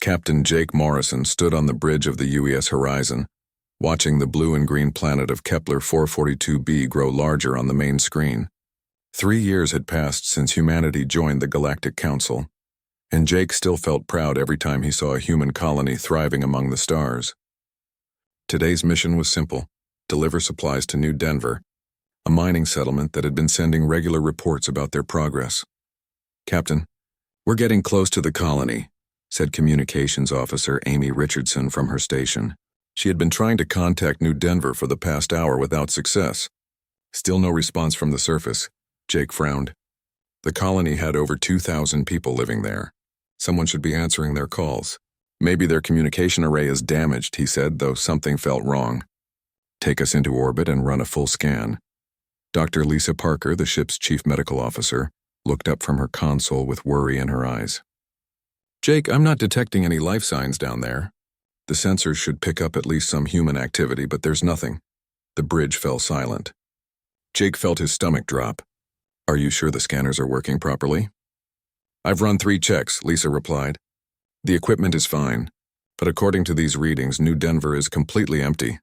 Captain Jake Morrison stood on the bridge of the UES horizon, watching the blue and green planet of Kepler 442b grow larger on the main screen. 3 years had passed since humanity joined the Galactic Council, and Jake still felt proud every time he saw a human colony thriving among the stars. Today's mission was simple: deliver supplies to New Denver, a mining settlement that had been sending regular reports about their progress. "Captain, we're getting close to the colony," said Communications Officer Amy Richardson from her station. She had been trying to contact New Denver for the past hour without success. Still no response from the surface. Jake frowned. The colony had over 2,000 people living there. Someone should be answering their calls. "Maybe their communication array is damaged," he said, though something felt wrong. "Take us into orbit and run a full scan." Dr. Lisa Parker, the ship's chief medical officer, looked up from her console with worry in her eyes. "Jake, I'm not detecting any life signs down there. The sensors should pick up at least some human activity, but there's nothing." The bridge fell silent. Jake felt his stomach drop. "Are you sure the scanners are working properly?" "I've run 3 checks," Lisa replied. "The equipment is fine, but according to these readings, New Denver is completely empty."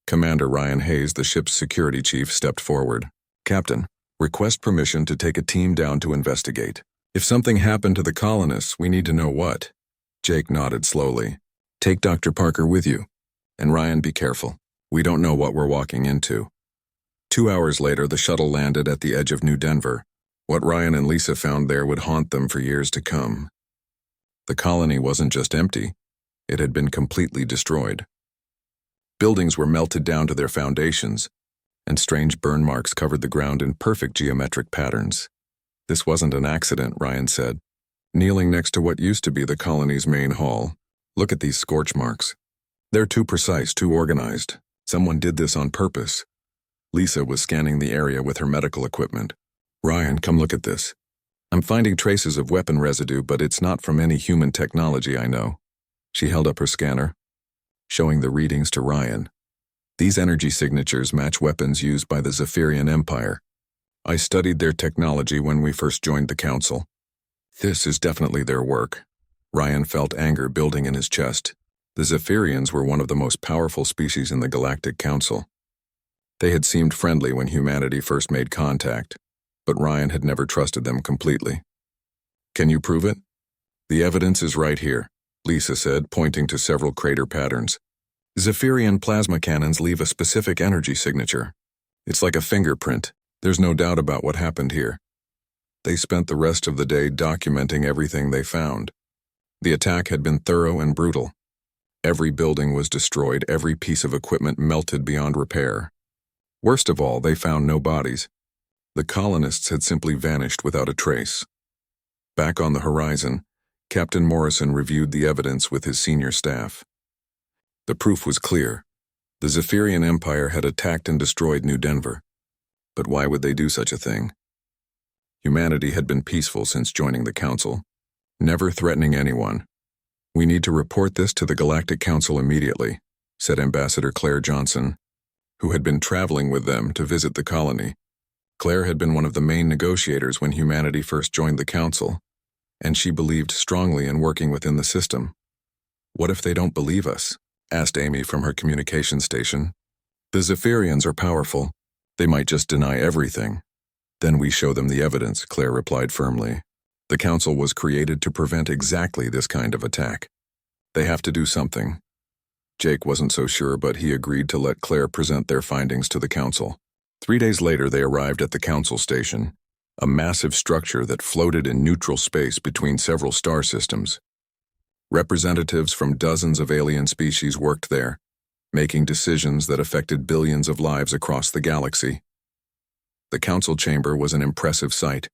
Commander Ryan Hayes, the ship's security chief, stepped forward. "Captain, request permission to take a team down to investigate. If something happened to the colonists, we need to know what." Jake nodded slowly. "Take Dr. Parker with you. And Ryan, be careful. We don't know what we're walking into." 2 hours later, the shuttle landed at the edge of New Denver. What Ryan and Lisa found there would haunt them for years to come. The colony wasn't just empty, it had been completely destroyed. Buildings were melted down to their foundations, and strange burn marks covered the ground in perfect geometric patterns. "This wasn't an accident," Ryan said, kneeling next to what used to be the colony's main hall. "Look at these scorch marks. They're too precise, too organized. Someone did this on purpose." Lisa was scanning the area with her medical equipment. "Ryan, come look at this. I'm finding traces of weapon residue, but it's not from any human technology I know." She held up her scanner, showing the readings to Ryan. "These energy signatures match weapons used by the Zephyrian Empire. I studied their technology when we first joined the Council. This is definitely their work." Ryan felt anger building in his chest. The Zephyrians were one of the most powerful species in the Galactic Council. They had seemed friendly when humanity first made contact, but Ryan had never trusted them completely. "Can you prove it?" "The evidence is right here," Lisa said, pointing to several crater patterns. "Zephyrian plasma cannons leave a specific energy signature. It's like a fingerprint. There's no doubt about what happened here." They spent the rest of the day documenting everything they found. The attack had been thorough and brutal. Every building was destroyed, every piece of equipment melted beyond repair. Worst of all, they found no bodies. The colonists had simply vanished without a trace. Back on the horizon, Captain Morrison reviewed the evidence with his senior staff. The proof was clear. The Zephyrian Empire had attacked and destroyed New Denver. But why would they do such a thing? Humanity had been peaceful since joining the Council, never threatening anyone. "We need to report this to the Galactic Council immediately," said Ambassador Claire Johnson, who had been traveling with them to visit the colony. Claire had been one of the main negotiators when humanity first joined the Council, and she believed strongly in working within the system. "What if they don't believe us?" asked Amy from her communication station. "The Zephyrians are powerful. They might just deny everything." "Then we show them the evidence," Claire replied firmly. "The Council was created to prevent exactly this kind of attack. They have to do something." Jake wasn't so sure, but he agreed to let Claire present their findings to the Council. 3 days later, they arrived at the Council station, a massive structure that floated in neutral space between several star systems. Representatives from dozens of alien species worked there, making decisions that affected billions of lives across the galaxy. The Council chamber was an impressive sight.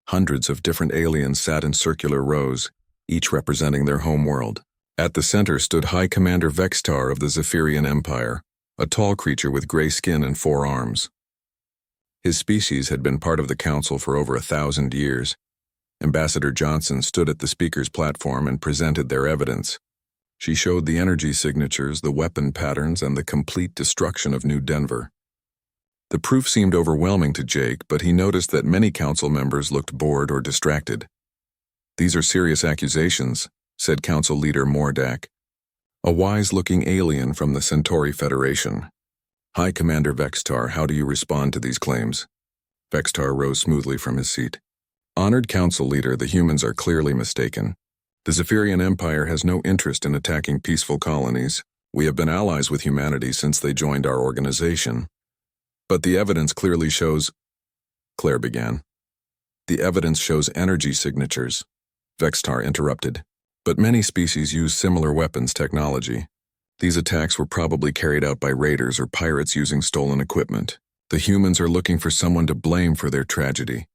Hundreds of different aliens sat in circular rows, each representing their home world. At the center stood High Commander Vextar of the Zephyrian Empire, a tall creature with gray skin and 4 arms. His species had been part of the Council for over 1,000 years. Ambassador Johnson stood at the speaker's platform and presented their evidence. She showed the energy signatures, the weapon patterns, and the complete destruction of New Denver. The proof seemed overwhelming to Jake, but he noticed that many Council members looked bored or distracted. "These are serious accusations," said Council Leader Mordak, a wise-looking alien from the Centauri Federation. "High Commander Vextar, how do you respond to these claims?" Vextar rose smoothly from his seat. "Honored Council Leader, the humans are clearly mistaken. The Zephyrian Empire has no interest in attacking peaceful colonies. We have been allies with humanity since they joined our organization. But the evidence clearly shows—" Claire began. "The evidence shows energy signatures," Vextar interrupted. "But many species use similar weapons technology. These attacks were probably carried out by raiders or pirates using stolen equipment. The humans are looking for someone to blame for their tragedy,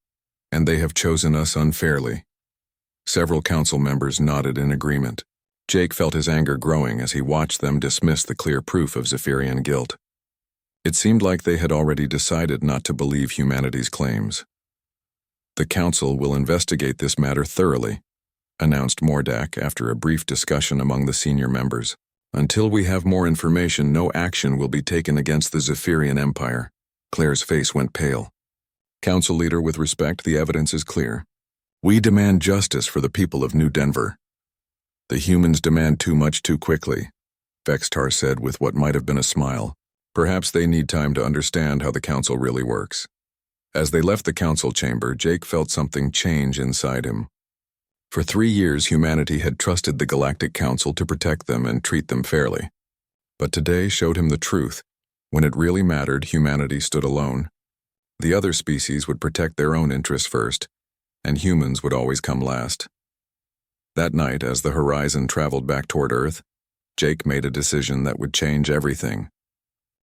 and they have chosen us unfairly." Several council members nodded in agreement. Jake felt his anger growing as he watched them dismiss the clear proof of Zephyrian guilt. It seemed like they had already decided not to believe humanity's claims. "The council will investigate this matter thoroughly," announced Mordak after a brief discussion among the senior members. "Until we have more information, no action will be taken against the Zephyrian Empire." Claire's face went pale. "Council Leader, with respect, the evidence is clear. We demand justice for the people of New Denver." "The humans demand too much too quickly," Vextar said with what might have been a smile. "Perhaps they need time to understand how the council really works." As they left the council chamber, Jake felt something change inside him. For 3 years, humanity had trusted the Galactic Council to protect them and treat them fairly. But today showed him the truth. When it really mattered, humanity stood alone. The other species would protect their own interests first, and humans would always come last. That night, as the Horizon traveled back toward Earth, Jake made a decision that would change everything.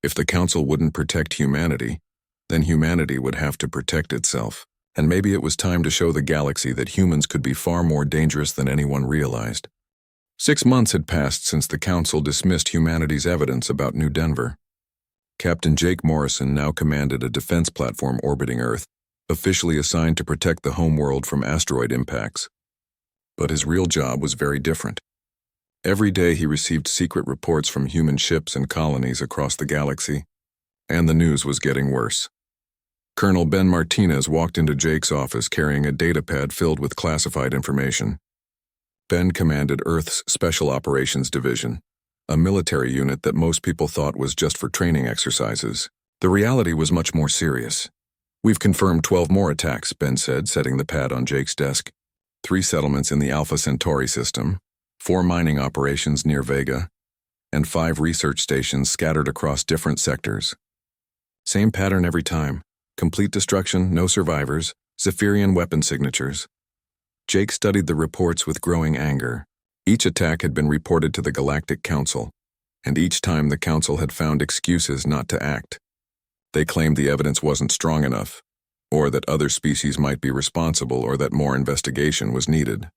If the Council wouldn't protect humanity, then humanity would have to protect itself. And maybe it was time to show the galaxy that humans could be far more dangerous than anyone realized. 6 months had passed since the Council dismissed humanity's evidence about New Denver. Captain Jake Morrison now commanded a defense platform orbiting Earth, officially assigned to protect the homeworld from asteroid impacts. But his real job was very different. Every day he received secret reports from human ships and colonies across the galaxy, and the news was getting worse. Colonel Ben Martinez walked into Jake's office carrying a datapad filled with classified information. Ben commanded Earth's Special Operations Division, a military unit that most people thought was just for training exercises. The reality was much more serious. "We've confirmed 12 more attacks," Ben said, setting the pad on Jake's desk. 3 settlements in the Alpha Centauri system, 4 mining operations near Vega, and 5 research stations scattered across different sectors. Same pattern every time. Complete destruction, no survivors, Zephyrian weapon signatures. Jake studied the reports with growing anger. Each attack had been reported to the Galactic Council, and each time the Council had found excuses not to act. They claimed the evidence wasn't strong enough, or that other species might be responsible, or that more investigation was needed.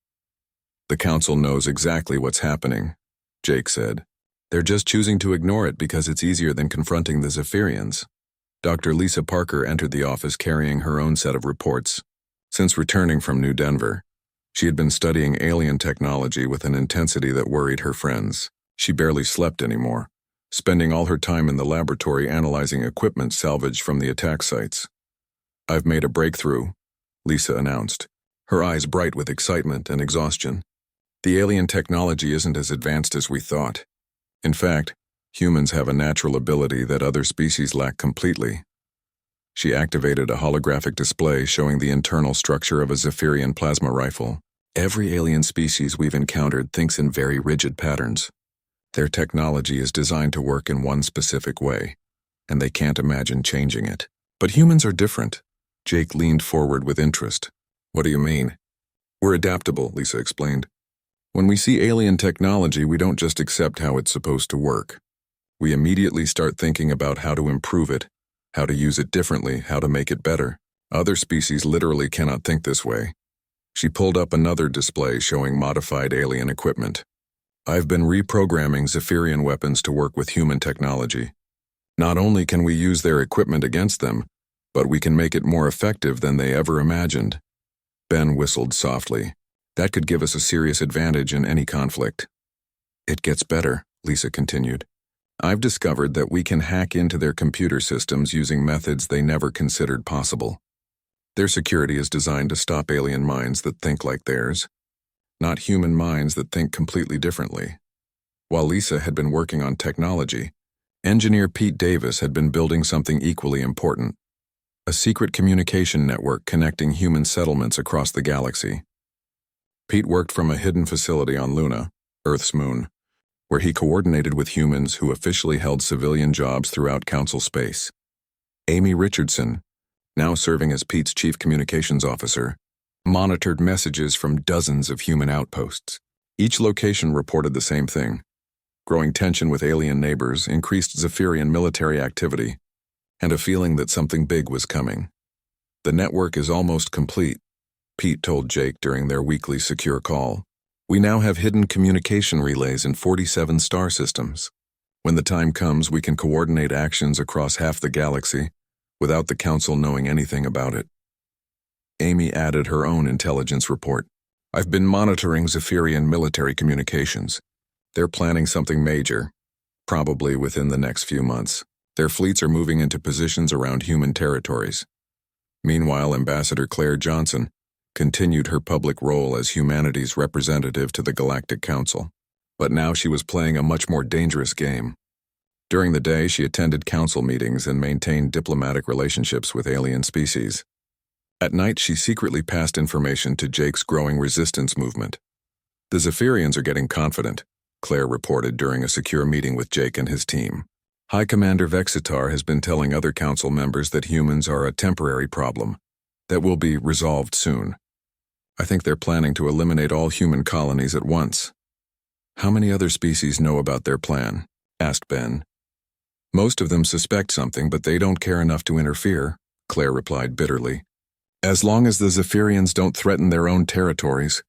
"The Council knows exactly what's happening," Jake said. "They're just choosing to ignore it because it's easier than confronting the Zephyrians." Dr. Lisa Parker entered the office carrying her own set of reports. Since returning from New Denver, she had been studying alien technology with an intensity that worried her friends. She barely slept anymore, spending all her time in the laboratory analyzing equipment salvaged from the attack sites. "I've made a breakthrough," Lisa announced, her eyes bright with excitement and exhaustion. "The alien technology isn't as advanced as we thought. In fact, humans have a natural ability that other species lack completely." She activated a holographic display showing the internal structure of a Zephyrian plasma rifle. "Every alien species we've encountered thinks in very rigid patterns. Their technology is designed to work in one specific way, and they can't imagine changing it. But humans are different." Jake leaned forward with interest. "What do you mean?" "We're adaptable," Lisa explained. "When we see alien technology, we don't just accept how it's supposed to work. We immediately start thinking about how to improve it, how to use it differently, how to make it better. Other species literally cannot think this way." She pulled up another display showing modified alien equipment. "I've been reprogramming Zephyrian weapons to work with human technology. Not only can we use their equipment against them, but we can make it more effective than they ever imagined." Ben whistled softly. "That could give us a serious advantage in any conflict." "It gets better," Lisa continued. "I've discovered that we can hack into their computer systems using methods they never considered possible. Their security is designed to stop alien minds that think like theirs, not human minds that think completely differently. While Lisa had been working on technology, engineer Pete Davis had been building something equally important: a secret communication network connecting human settlements across the galaxy. Pete worked from a hidden facility on Luna, Earth's moon, where he coordinated with humans who officially held civilian jobs throughout Council space. Amy Richardson, now serving as Pete's chief communications officer, monitored messages from dozens of human outposts. Each location reported the same thing: growing tension with alien neighbors, increased Zephyrian military activity, and a feeling that something big was coming. "The network is almost complete," Pete told Jake during their weekly secure call. "We now have hidden communication relays in 47 star systems. When the time comes, we can coordinate actions across half the galaxy without the Council knowing anything about it." Amy added her own intelligence report. "I've been monitoring Zephyrian military communications. They're planning something major, probably within the next few months. Their fleets are moving into positions around human territories." Meanwhile, Ambassador Claire Johnson continued her public role as humanity's representative to the Galactic Council. But now she was playing a much more dangerous game. During the day, she attended council meetings and maintained diplomatic relationships with alien species. At night, she secretly passed information to Jake's growing resistance movement. "The Zephyrians are getting confident," Claire reported during a secure meeting with Jake and his team. "High Commander Vexitar has been telling other council members that humans are a temporary problem that will be resolved soon. I think they're planning to eliminate all human colonies at once." "How many other species know about their plan?" asked Ben. "Most of them suspect something, but they don't care enough to interfere," Claire replied bitterly. "As long as the Zephyrians don't threaten their own territories,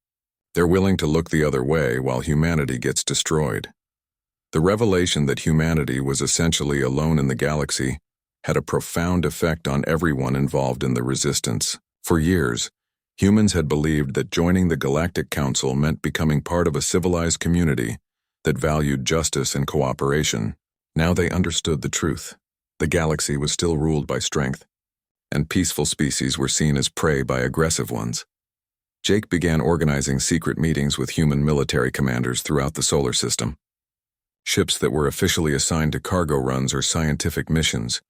they're willing to look the other way while humanity gets destroyed." The revelation that humanity was essentially alone in the galaxy had a profound effect on everyone involved in the resistance. For years, humans had believed that joining the Galactic Council meant becoming part of a civilized community that valued justice and cooperation. Now they understood the truth. The galaxy was still ruled by strength, and peaceful species were seen as prey by aggressive ones. Jake began organizing secret meetings with human military commanders throughout the solar system. Ships that were officially assigned to cargo runs or scientific missions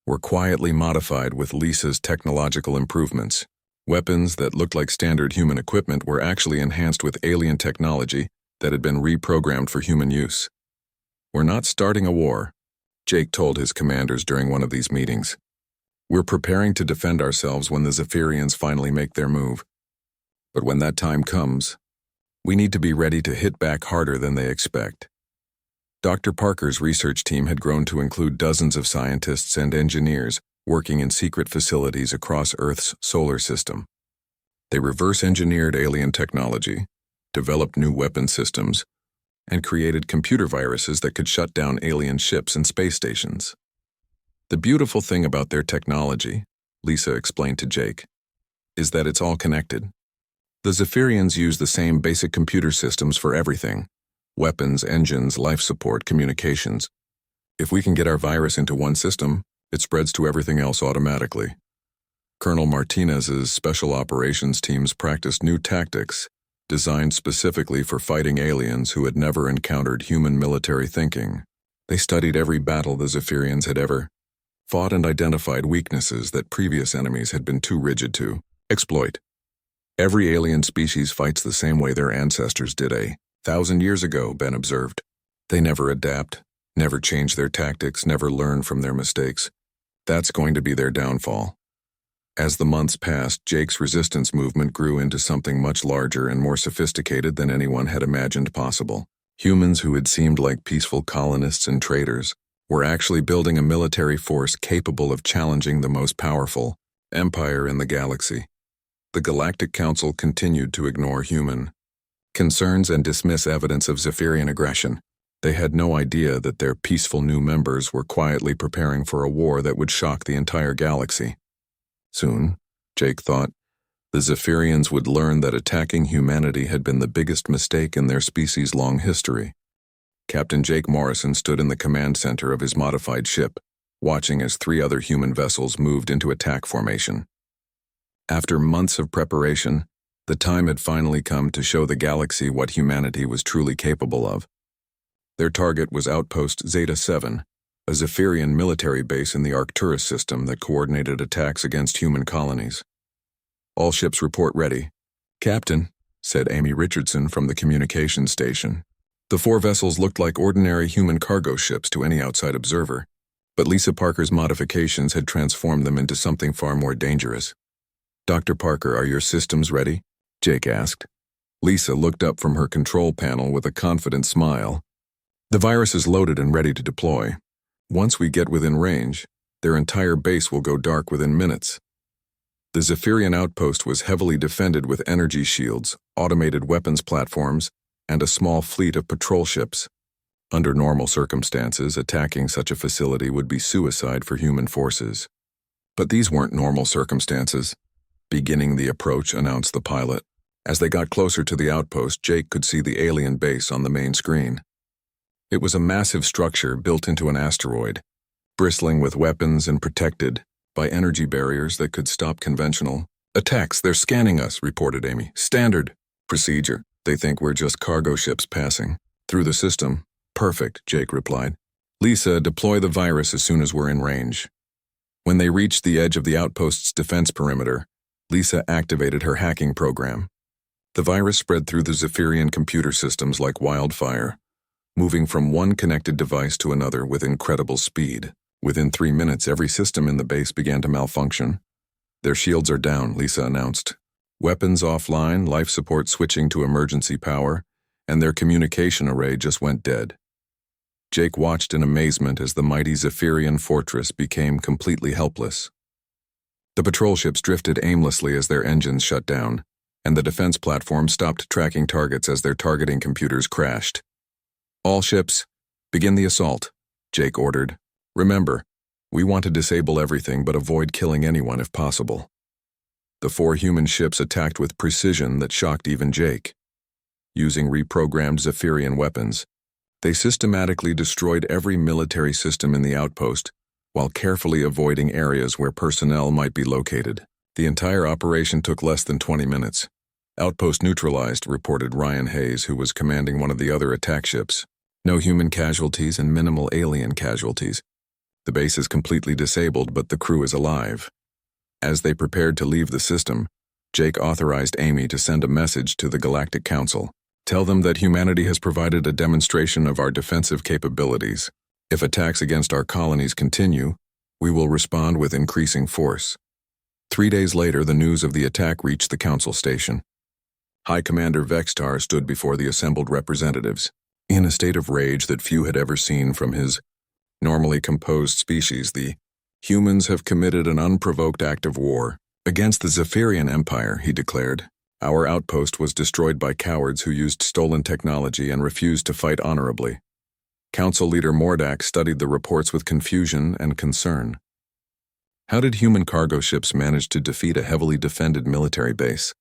were quietly modified with Lisa's technological improvements. Weapons that looked like standard human equipment were actually enhanced with alien technology that had been reprogrammed for human use. "We're not starting a war," Jake told his commanders during one of these meetings. "We're preparing to defend ourselves when the Zephyrians finally make their move. But when that time comes, we need to be ready to hit back harder than they expect." Dr. Parker's research team had grown to include dozens of scientists and engineers working in secret facilities across Earth's solar system. They reverse-engineered alien technology, developed new weapon systems, and created computer viruses that could shut down alien ships and space stations. "The beautiful thing about their technology," Lisa explained to Jake, "is that it's all connected. The Zephyrians use the same basic computer systems for everything: weapons, engines, life support, communications. If we can get our virus into one system, it spreads to everything else automatically." Colonel Martinez's special operations teams practiced new tactics designed specifically for fighting aliens who had never encountered human military thinking. They studied every battle the Zephyrians had ever fought and identified weaknesses that previous enemies had been too rigid to exploit. "Every alien species fights the same way their ancestors did 1,000 years ago," Ben observed. "They never adapt, never change their tactics, never learn from their mistakes. That's going to be their downfall." As the months passed, Jake's resistance movement grew into something much larger and more sophisticated than anyone had imagined possible. Humans who had seemed like peaceful colonists and traders were actually building a military force capable of challenging the most powerful empire in the galaxy. The Galactic Council continued to ignore human concerns and dismiss evidence of Zephyrian aggression. They had no idea that their peaceful new members were quietly preparing for a war that would shock the entire galaxy. Soon, Jake thought, the Zephyrians would learn that attacking humanity had been the biggest mistake in their species' long history. Captain Jake Morrison stood in the command center of his modified ship, watching as 3 other human vessels moved into attack formation. After months of preparation, The time had finally come to show the galaxy what humanity was truly capable of. Their target was Outpost Zeta-7, a Zephyrian military base in the Arcturus system that coordinated attacks against human colonies. "All ships report ready." "Captain," said Amy Richardson from the communications station. The 4 vessels looked like ordinary human cargo ships to any outside observer, but Lisa Parker's modifications had transformed them into something far more dangerous. "Dr. Parker, are your systems ready?" Jake asked. Lisa looked up from her control panel with a confident smile. "The virus is loaded and ready to deploy. Once we get within range, their entire base will go dark within minutes." The Zephyrian outpost was heavily defended with energy shields, automated weapons platforms, and a small fleet of patrol ships. Under normal circumstances, attacking such a facility would be suicide for human forces. But these weren't normal circumstances. "Beginning the approach," announced the pilot. As they got closer to the outpost, Jake could see the alien base on the main screen. It was a massive structure built into an asteroid, bristling with weapons and protected by energy barriers that could stop conventional attacks. "They're scanning us," reported Amy. "Standard procedure. They think we're just cargo ships passing through the system." "Perfect," Jake replied. "Lisa, deploy the virus as soon as we're in range." When they reached the edge of the outpost's defense perimeter, Lisa activated her hacking program. The virus spread through the Zephyrian computer systems like wildfire, moving from one connected device to another with incredible speed. Within 3 minutes, every system in the base began to malfunction. "Their shields are down," Lisa announced. "Weapons offline, life support switching to emergency power, and their communication array just went dead." Jake watched in amazement as the mighty Zephyrian fortress became completely helpless. The patrol ships drifted aimlessly as their engines shut down, and the defense platform stopped tracking targets as their targeting computers crashed. "All ships, begin the assault," Jake ordered. "Remember, we want to disable everything but avoid killing anyone if possible." The 4 human ships attacked with precision that shocked even Jake. Using reprogrammed Zephyrian weapons, they systematically destroyed every military system in the outpost, while carefully avoiding areas where personnel might be located. The entire operation took less than 20 minutes. "Outpost neutralized," reported Ryan Hayes, who was commanding one of the other attack ships. "No human casualties and minimal alien casualties. The base is completely disabled, but the crew is alive." As they prepared to leave the system, Jake authorized Amy to send a message to the Galactic Council. "Tell them that humanity has provided a demonstration of our defensive capabilities. If attacks against our colonies continue, we will respond with increasing force." 3 days later, the news of the attack reached the council station. High Commander Vextar stood before the assembled representatives, in a state of rage that few had ever seen from his normally composed species. "The humans have committed an unprovoked act of war against the Zephyrian Empire," he declared. "Our outpost was destroyed by cowards who used stolen technology and refused to fight honorably." Council leader Mordak studied the reports with confusion and concern. How did human cargo ships manage to defeat a heavily defended military base?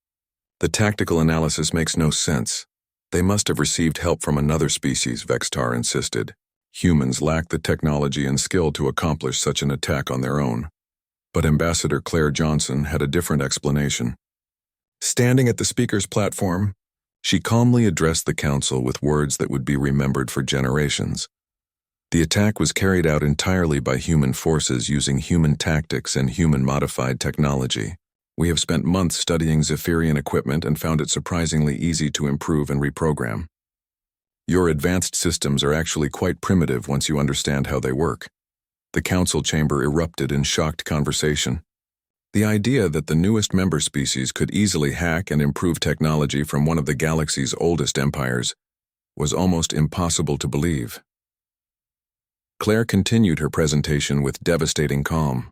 The tactical analysis makes no sense. "They must have received help from another species," Vextar insisted. "Humans lack the technology and skill to accomplish such an attack on their own." But Ambassador Claire Johnson had a different explanation. Standing at the speaker's platform, she calmly addressed the council with words that would be remembered for generations. "The attack was carried out entirely by human forces using human tactics and human-modified technology. We have spent months studying Zephyrian equipment and found it surprisingly easy to improve and reprogram. Your advanced systems are actually quite primitive once you understand how they work." The council chamber erupted in shocked conversation. The idea that the newest member species could easily hack and improve technology from one of the galaxy's oldest empires was almost impossible to believe. Claire continued her presentation with devastating calm.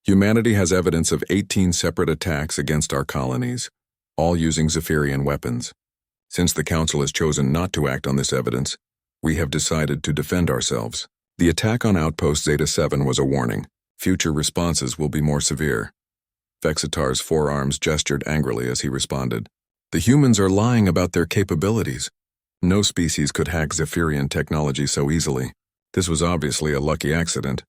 "Humanity has evidence of 18 separate attacks against our colonies, all using Zephyrian weapons. Since the Council has chosen not to act on this evidence, we have decided to defend ourselves. The attack on Outpost Zeta-7 was a warning. Future responses will be more severe." Vexitar's forearms gestured angrily as he responded. "The humans are lying about their capabilities. No species could hack Zephyrian technology so easily. This was obviously a lucky accident."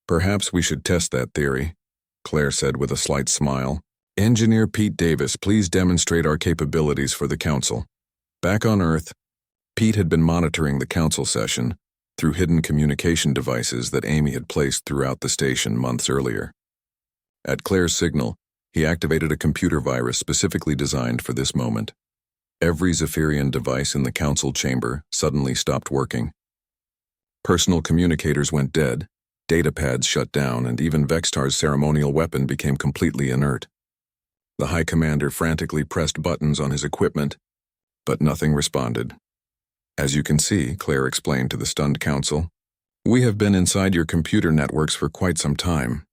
"Perhaps we should test that theory," Claire said with a slight smile. Engineer Pete Davis, please demonstrate our capabilities for the Council. Back on Earth, Pete had been monitoring the Council session through hidden communication devices that Amy had placed throughout the station months earlier. At Claire's signal, he activated a computer virus specifically designed for this moment. Every Zephyrian device in the Council chamber suddenly stopped working. Personal communicators went dead, datapads shut down, and even Vextar's ceremonial weapon became completely inert. The High Commander frantically pressed buttons on his equipment, but nothing responded. As you can see, Claire explained to the stunned Council, we have been inside your computer networks for quite some time.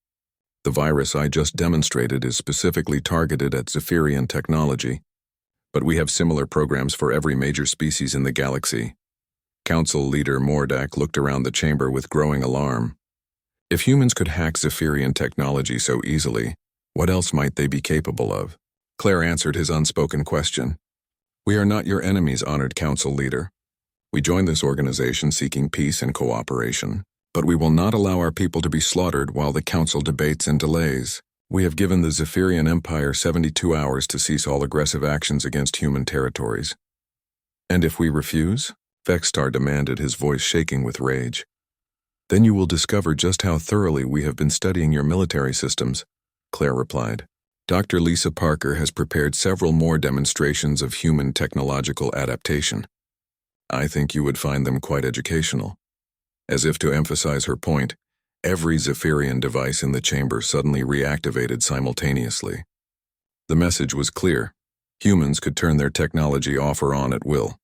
The virus I just demonstrated is specifically targeted at Zephyrian technology, but we have similar programs for every major species in the galaxy. Council leader Mordak looked around the chamber with growing alarm. If humans could hack Zephyrian technology so easily, what else might they be capable of? Claire answered his unspoken question. We are not your enemies, honored Council leader. We joined this organization seeking peace and cooperation, but we will not allow our people to be slaughtered while the Council debates and delays. We have given the Zephyrian Empire 72 hours to cease all aggressive actions against human territories. And if we refuse? Vextar demanded, his voice shaking with rage. Then you will discover just how thoroughly we have been studying your military systems, Claire replied. Dr. Lisa Parker has prepared several more demonstrations of human technological adaptation. I think you would find them quite educational. As if to emphasize her point, every Zephyrian device in the chamber suddenly reactivated simultaneously. The message was clear. Humans could turn their technology off or on at will.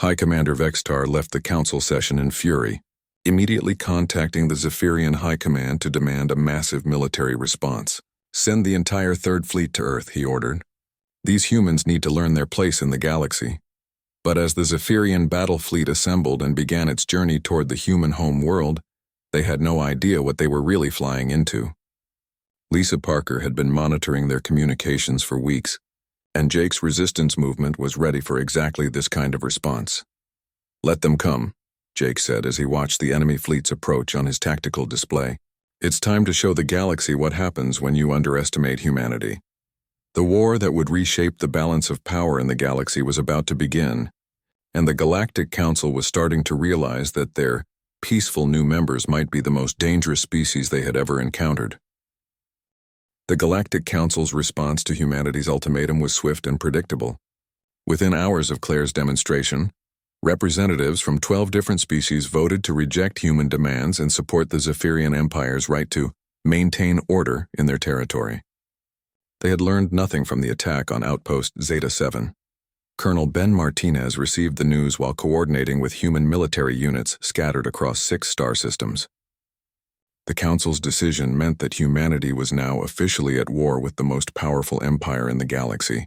High Commander Vextar left the Council session in fury, immediately contacting the Zephyrian High Command to demand a massive military response. Send the entire Third Fleet to Earth, he ordered. These humans need to learn their place in the galaxy. But as the Zephyrian battle fleet assembled and began its journey toward the human home world, they had no idea what they were really flying into. Lisa Parker had been monitoring their communications for weeks, and Jake's resistance movement was ready for exactly this kind of response. Let them come, Jake said as he watched the enemy fleets approach on his tactical display. It's time to show the galaxy what happens when you underestimate humanity. The war that would reshape the balance of power in the galaxy was about to begin, and the Galactic Council was starting to realize that their peaceful new members might be the most dangerous species they had ever encountered. The Galactic Council's response to humanity's ultimatum was swift and predictable. Within hours of Claire's demonstration, representatives from 12 different species voted to reject human demands and support the Zephyrian Empire's right to maintain order in their territory. They had learned nothing from the attack on Outpost Zeta-7. Colonel Ben Martinez received the news while coordinating with human military units scattered across 6 star systems. The Council's decision meant that humanity was now officially at war with the most powerful empire in the galaxy,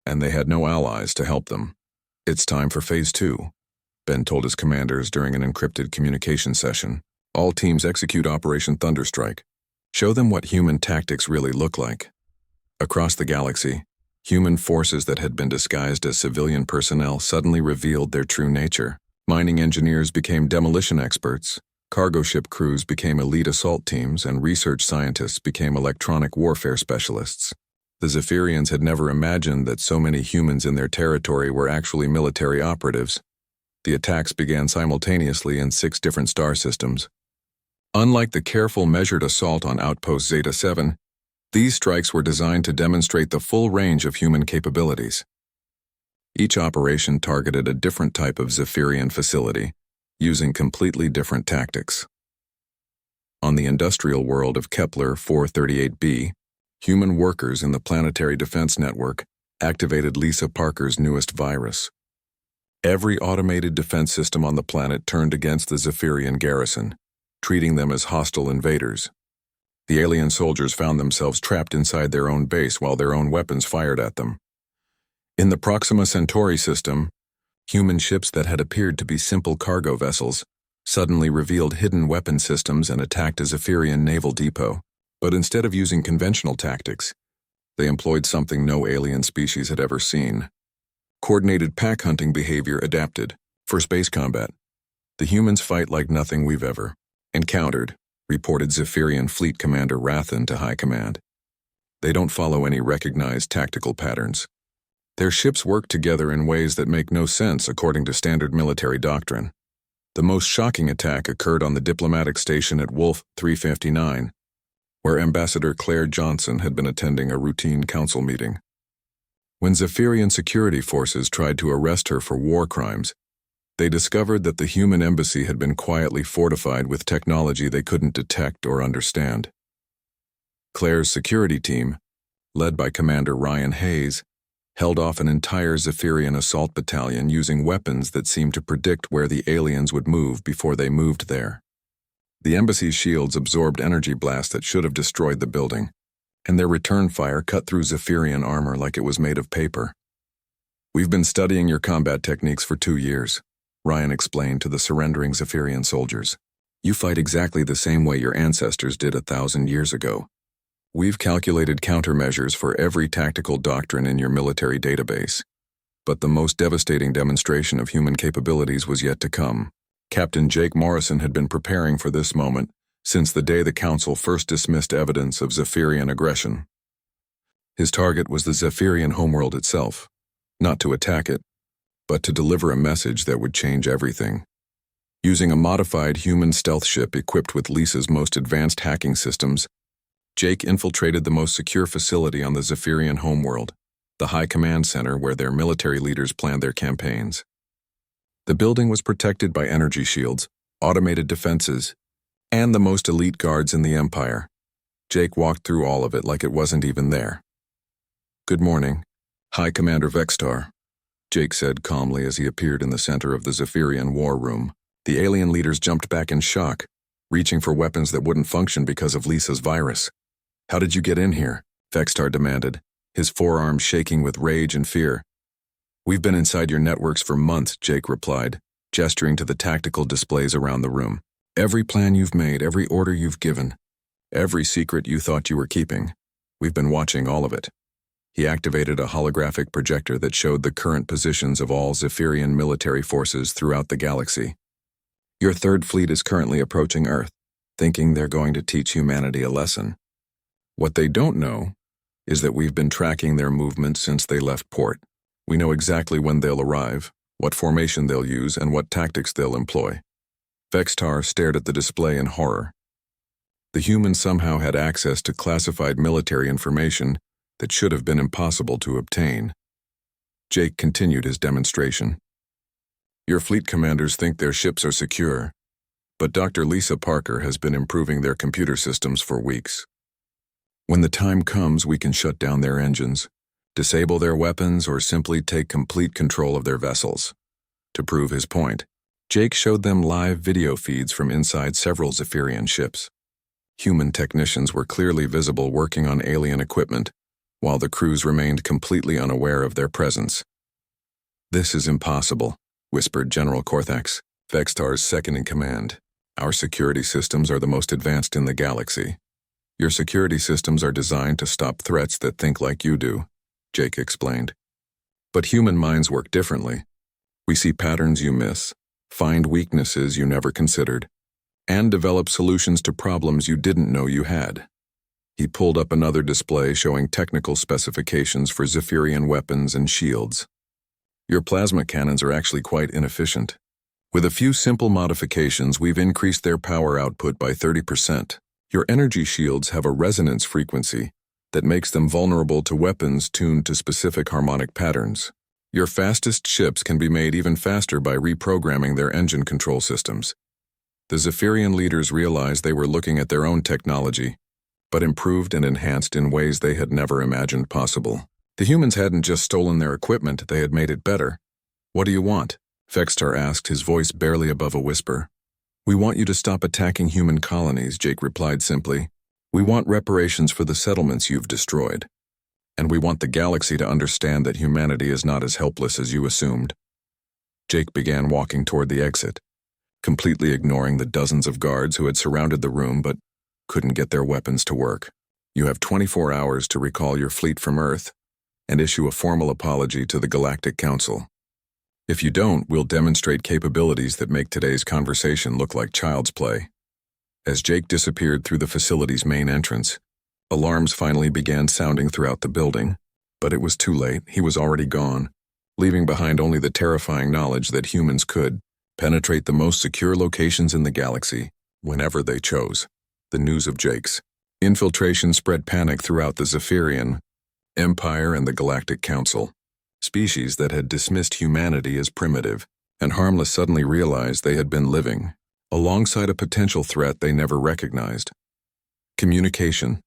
and they had no allies to help them. It's time for Phase 2, Ben told his commanders during an encrypted communication session. All teams execute Operation Thunderstrike. Show them what human tactics really look like. Across the galaxy, human forces that had been disguised as civilian personnel suddenly revealed their true nature. Mining engineers became demolition experts, cargo ship crews became elite assault teams, and research scientists became electronic warfare specialists. The Zephyrians had never imagined that so many humans in their territory were actually military operatives. The attacks began simultaneously in 6 different star systems. Unlike the careful, measured assault on Outpost Zeta-7, these strikes were designed to demonstrate the full range of human capabilities. Each operation targeted a different type of Zephyrian facility, using completely different tactics. On the industrial world of Kepler 438b, human workers in the Planetary Defense Network activated Lisa Parker's newest virus. Every automated defense system on the planet turned against the Zephyrian garrison, treating them as hostile invaders. The alien soldiers found themselves trapped inside their own base while their own weapons fired at them. In the Proxima Centauri system, human ships that had appeared to be simple cargo vessels suddenly revealed hidden weapon systems and attacked a Zephyrian naval depot. But instead of using conventional tactics, they employed something no alien species had ever seen. Coordinated pack hunting behavior adapted for space combat. The humans fight like nothing we've ever encountered, reported Zephyrian Fleet Commander Rathan to High Command. They don't follow any recognized tactical patterns. Their ships work together in ways that make no sense according to standard military doctrine. The most shocking attack occurred on the diplomatic station at Wolf 359, where Ambassador Claire Johnson had been attending a routine council meeting. When Zephyrian security forces tried to arrest her for war crimes, they discovered that the human embassy had been quietly fortified with technology they couldn't detect or understand. Claire's security team, led by Commander Ryan Hayes, held off an entire Zephyrian assault battalion using weapons that seemed to predict where the aliens would move before they moved there. The embassy's shields absorbed energy blasts that should have destroyed the building, and their return fire cut through Zephyrian armor like it was made of paper. "We've been studying your combat techniques for 2 years," Ryan explained to the surrendering Zephyrian soldiers. "You fight exactly the same way your ancestors did 1,000 years ago. We've calculated countermeasures for every tactical doctrine in your military database. But the most devastating demonstration of human capabilities was yet to come." Captain Jake Morrison had been preparing for this moment since the day the Council first dismissed evidence of Zephyrian aggression. His target was the Zephyrian homeworld itself, not to attack it, but to deliver a message that would change everything. Using a modified human stealth ship equipped with Lisa's most advanced hacking systems, Jake infiltrated the most secure facility on the Zephyrian homeworld, the High Command Center where their military leaders planned their campaigns. The building was protected by energy shields, automated defenses, and the most elite guards in the Empire. Jake walked through all of it like it wasn't even there. "Good morning, High Commander Vextar," Jake said calmly as he appeared in the center of the Zephyrian war room. The alien leaders jumped back in shock, reaching for weapons that wouldn't function because of Lisa's virus. "How did you get in here?" Vextar demanded, his forearms shaking with rage and fear. "We've been inside your networks for months," Jake replied, gesturing to the tactical displays around the room. "Every plan you've made, every order you've given, every secret you thought you were keeping, we've been watching all of it." He activated a holographic projector that showed the current positions of all Zephyrian military forces throughout the galaxy. "Your third fleet is currently approaching Earth, thinking they're going to teach humanity a lesson. What they don't know is that we've been tracking their movements since they left port. We know exactly when they'll arrive, what formation they'll use, and what tactics they'll employ." Vextar stared at the display in horror. The humans somehow had access to classified military information that should have been impossible to obtain. Jake continued his demonstration. "Your fleet commanders think their ships are secure, but Dr. Lisa Parker has been improving their computer systems for weeks. When the time comes, we can shut down their engines, disable their weapons, or simply take complete control of their vessels." To prove his point, Jake showed them live video feeds from inside several Zephyrian ships. Human technicians were clearly visible working on alien equipment, while the crews remained completely unaware of their presence. "This is impossible," whispered General Korthax, Vextar's second-in-command. "Our security systems are the most advanced in the galaxy. Your security systems are designed to stop threats that think like you do," Jake explained. "But human minds work differently. We see patterns you miss, find weaknesses you never considered, and develop solutions to problems you didn't know you had." He pulled up another display showing technical specifications for Zephyrian weapons and shields. "Your plasma cannons are actually quite inefficient. With a few simple modifications, we've increased their power output by 30%. Your energy shields have a resonance frequency that makes them vulnerable to weapons tuned to specific harmonic patterns. Your fastest ships can be made even faster by reprogramming their engine control systems." The Zephyrian leaders realized they were looking at their own technology, but improved and enhanced in ways they had never imagined possible. The humans hadn't just stolen their equipment, they had made it better. "What do you want?" Vextar asked, his voice barely above a whisper. "We want you to stop attacking human colonies," Jake replied simply. "We want reparations for the settlements you've destroyed. And we want the galaxy to understand that humanity is not as helpless as you assumed." Jake began walking toward the exit, completely ignoring the dozens of guards who had surrounded the room but couldn't get their weapons to work. "You have 24 hours to recall your fleet from Earth and issue a formal apology to the Galactic Council. If you don't, we'll demonstrate capabilities that make today's conversation look like child's play." As Jake disappeared through the facility's main entrance, Alarms finally began sounding throughout the building, but it was too late. He was already gone, leaving behind only the terrifying knowledge that humans could penetrate the most secure locations in the galaxy whenever they chose. The news of Jake's infiltration spread panic throughout the Zephyrian Empire and the Galactic Council. Species that had dismissed humanity as primitive and harmless suddenly realized they had been living alongside a potential threat they never recognized. Communication.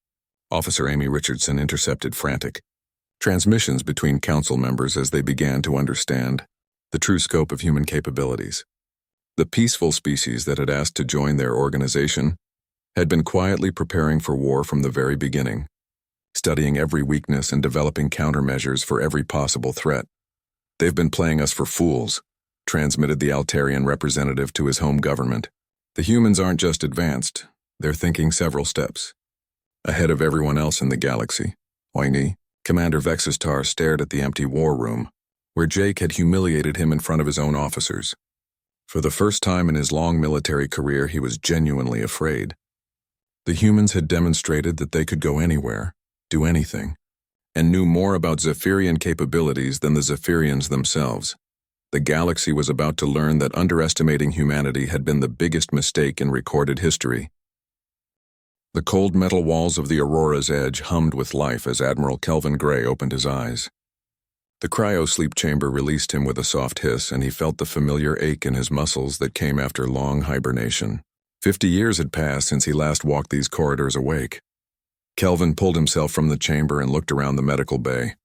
Officer Amy Richardson intercepted frantic transmissions between council members as they began to understand the true scope of human capabilities. The peaceful species that had asked to join their organization had been quietly preparing for war from the very beginning, studying every weakness and developing countermeasures for every possible threat. "They've been playing us for fools," transmitted the Altarian representative to his home government. "The humans aren't just advanced, they're thinking several steps ahead of everyone else in the galaxy." Whiny, Commander Vexistar stared at the empty war room, where Jake had humiliated him in front of his own officers. For the first time in his long military career, he was genuinely afraid. The humans had demonstrated that they could go anywhere, do anything, and knew more about Zephyrian capabilities than the Zephyrians themselves. The galaxy was about to learn that underestimating humanity had been the biggest mistake in recorded history. The cold metal walls of the Aurora's edge hummed with life as Admiral Kelvin Gray opened his eyes. The cryo-sleep chamber released him with a soft hiss, and he felt the familiar ache in his muscles that came after long hibernation. 50 years had passed since he last walked these corridors awake. Kelvin pulled himself from the chamber and looked around the medical bay.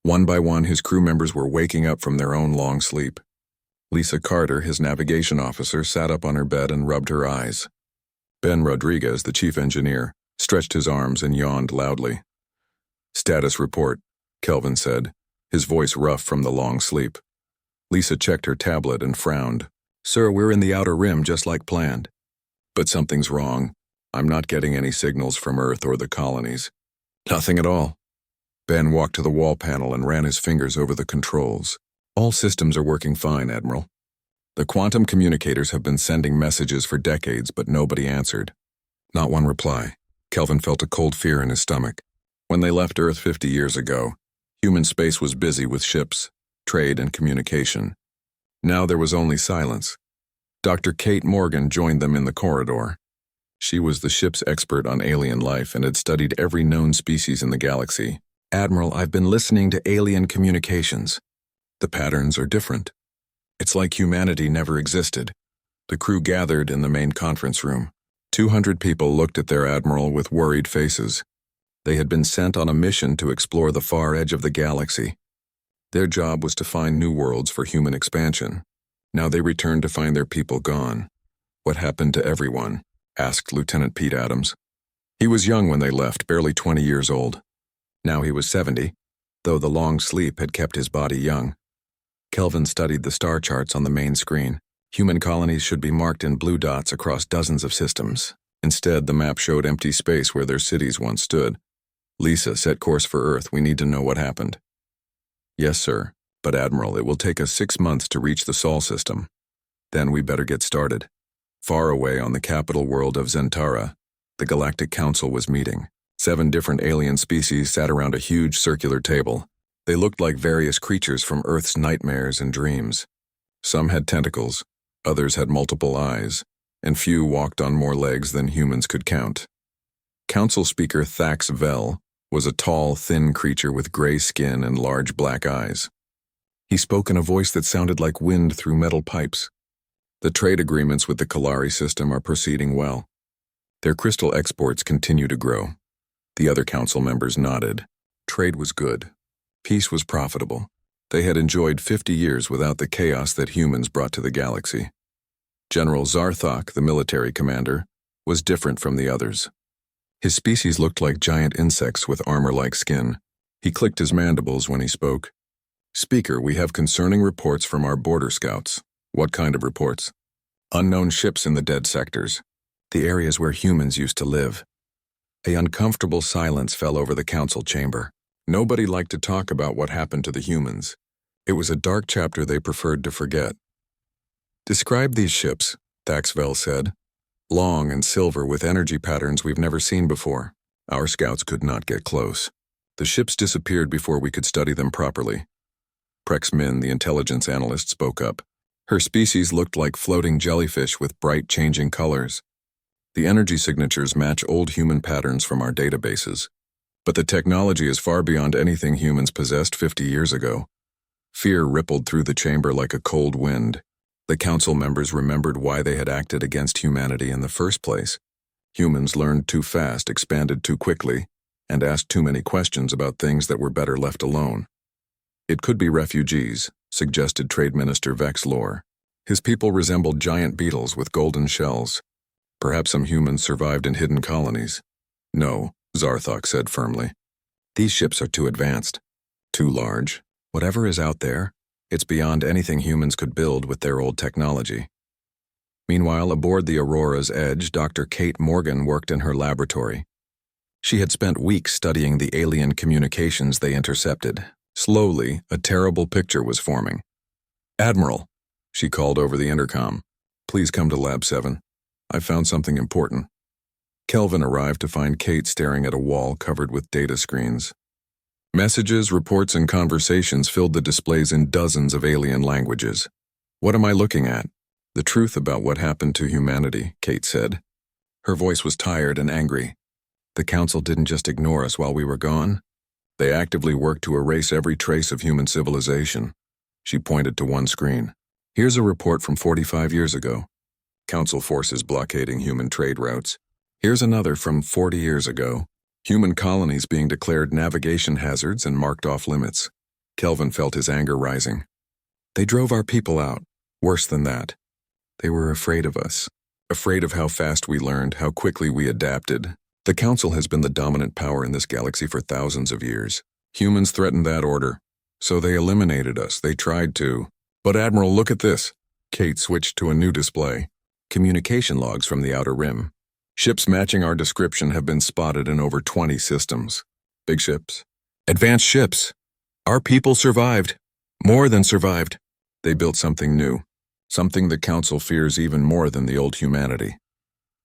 One by one, his crew members were waking up from their own long sleep. Lisa Carter, his navigation officer, sat up on her bed and rubbed her eyes. Ben Rodriguez, the chief engineer, stretched his arms and yawned loudly. "Status report," Kelvin said, his voice rough from the long sleep. Lisa checked her tablet and frowned. "Sir, we're in the outer rim just like planned. But something's wrong. I'm not getting any signals from Earth or the colonies." "Nothing at all." Ben walked to the wall panel and ran his fingers over the controls. "All systems are working fine, Admiral. The quantum communicators have been sending messages for decades, but nobody answered. Not one reply." Kelvin felt a cold fear in his stomach. When they left Earth 50 years ago, human space was busy with ships, trade, and communication. Now there was only silence. Dr. Kate Morgan joined them in the corridor. She was the ship's expert on alien life and had studied every known species in the galaxy. "Admiral, I've been listening to alien communications. The patterns are different. It's like humanity never existed." The crew gathered in the main conference room. 200 people looked at their admiral with worried faces. They had been sent on a mission to explore the far edge of the galaxy. Their job was to find new worlds for human expansion. Now they returned to find their people gone. "What happened to everyone?" asked Lieutenant Pete Adams. He was young when they left, barely 20 years old. Now he was 70, though the long sleep had kept his body young. Kelvin studied the star charts on the main screen. Human colonies should be marked in blue dots across dozens of systems. Instead, the map showed empty space where their cities once stood. "Lisa, set course for Earth. We need to know what happened." "Yes, sir. But Admiral, it will take us 6 months to reach the Sol system. Then we better get started." Far away on the capital world of Zentara, the Galactic Council was meeting. 7 different alien species sat around a huge circular table. They looked like various creatures from Earth's nightmares and dreams. Some had tentacles, others had multiple eyes, and few walked on more legs than humans could count. Council Speaker Thax Vel was a tall, thin creature with gray skin and large black eyes. He spoke in a voice that sounded like wind through metal pipes. "The trade agreements with the Kalari system are proceeding well. Their crystal exports continue to grow." The other council members nodded. Trade was good. Peace was profitable. They had enjoyed 50 years without the chaos that humans brought to the galaxy. General Zarthok, the military commander, was different from the others. His species looked like giant insects with armor-like skin. He clicked his mandibles when he spoke. "Speaker, we have concerning reports from our border scouts." "What kind of reports?" "Unknown ships in the dead sectors, the areas where humans used to live." A uncomfortable silence fell over the council chamber. Nobody liked to talk about what happened to the humans. It was a dark chapter they preferred to forget. "Describe these ships," Thaxvel said. "Long and silver with energy patterns we've never seen before." Our scouts could not get close. The ships disappeared before we could study them properly. Prex Min, the intelligence analyst, spoke up. Her species looked like floating jellyfish with bright changing colors. The energy signatures match old human patterns from our databases. But the technology is far beyond anything humans possessed 50 years ago. Fear rippled through the chamber like a cold wind. The council members remembered why they had acted against humanity in the first place. Humans learned too fast, expanded too quickly, and asked too many questions about things that were better left alone. It could be refugees, suggested Trade Minister Vex Lore. His people resembled giant beetles with golden shells. Perhaps some humans survived in hidden colonies. No, Zarthok said firmly. These ships are too advanced, too large. Whatever is out there, it's beyond anything humans could build with their old technology. Meanwhile, aboard the Aurora's Edge, Dr. Kate Morgan worked in her laboratory. She had spent weeks studying the alien communications they intercepted. Slowly, a terrible picture was forming. "Admiral," she called over the intercom, "please come to Lab 7. I've found something important." Kelvin arrived to find Kate staring at a wall covered with data screens. Messages, reports, and conversations filled the displays in dozens of alien languages. "What am I looking at?" "The truth about what happened to humanity," Kate said. Her voice was tired and angry. "The Council didn't just ignore us while we were gone. They actively worked to erase every trace of human civilization." She pointed to one screen. "Here's a report from 45 years ago. Council forces blockading human trade routes. Here's another from 40 years ago. Human colonies being declared navigation hazards and marked off limits." Kelvin felt his anger rising. "They drove our people out. Worse than that. They were afraid of us. Afraid of how fast we learned, how quickly we adapted. The Council has been the dominant power in this galaxy for thousands of years. Humans threatened that order. So they eliminated us. They tried to. But Admiral, look at this." Kate switched to a new display. Communication logs from the Outer Rim. Ships matching our description have been spotted in over 20 systems. Big ships. Advanced ships. Our people survived. More than survived. They built something new. Something the Council fears even more than the old humanity.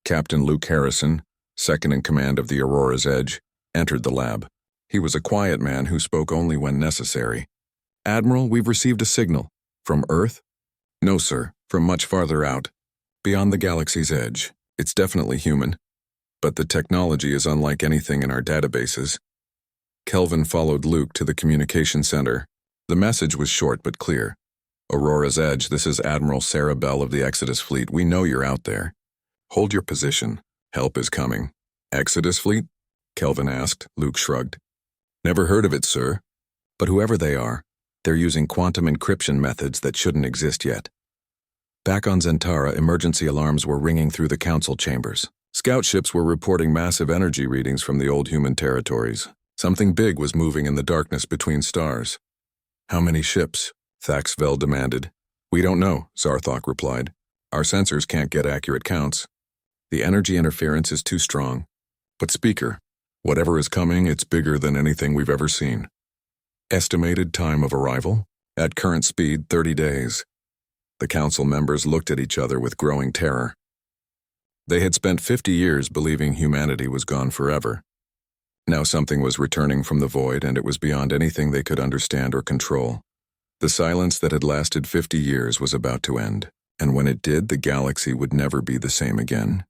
Captain Luke Harrison, second in command of the Aurora's Edge, entered the lab. He was a quiet man who spoke only when necessary. "Admiral, we've received a signal. From Earth?" "No, sir. From much farther out. Beyond the galaxy's edge. It's definitely human. But the technology is unlike anything in our databases." Kelvin followed Luke to the communication center. The message was short but clear. "Aurora's Edge, this is Admiral Sarah Bell of the Exodus Fleet. We know you're out there. Hold your position. Help is coming." "Exodus Fleet?" Kelvin asked. Luke shrugged. "Never heard of it, sir. But whoever they are, they're using quantum encryption methods that shouldn't exist yet." Back on Zentara, emergency alarms were ringing through the council chambers. Scout ships were reporting massive energy readings from the old human territories. Something big was moving in the darkness between stars. "How many ships?" Thaxvel demanded. "We don't know," Zarthok replied. "Our sensors can't get accurate counts. The energy interference is too strong. But Speaker, whatever is coming, it's bigger than anything we've ever seen." "Estimated time of arrival?" "At current speed, 30 days. The council members looked at each other with growing terror. They had spent 50 years believing humanity was gone forever. Now something was returning from the void, and it was beyond anything they could understand or control. The silence that had lasted 50 years was about to end, and when it did, the galaxy would never be the same again.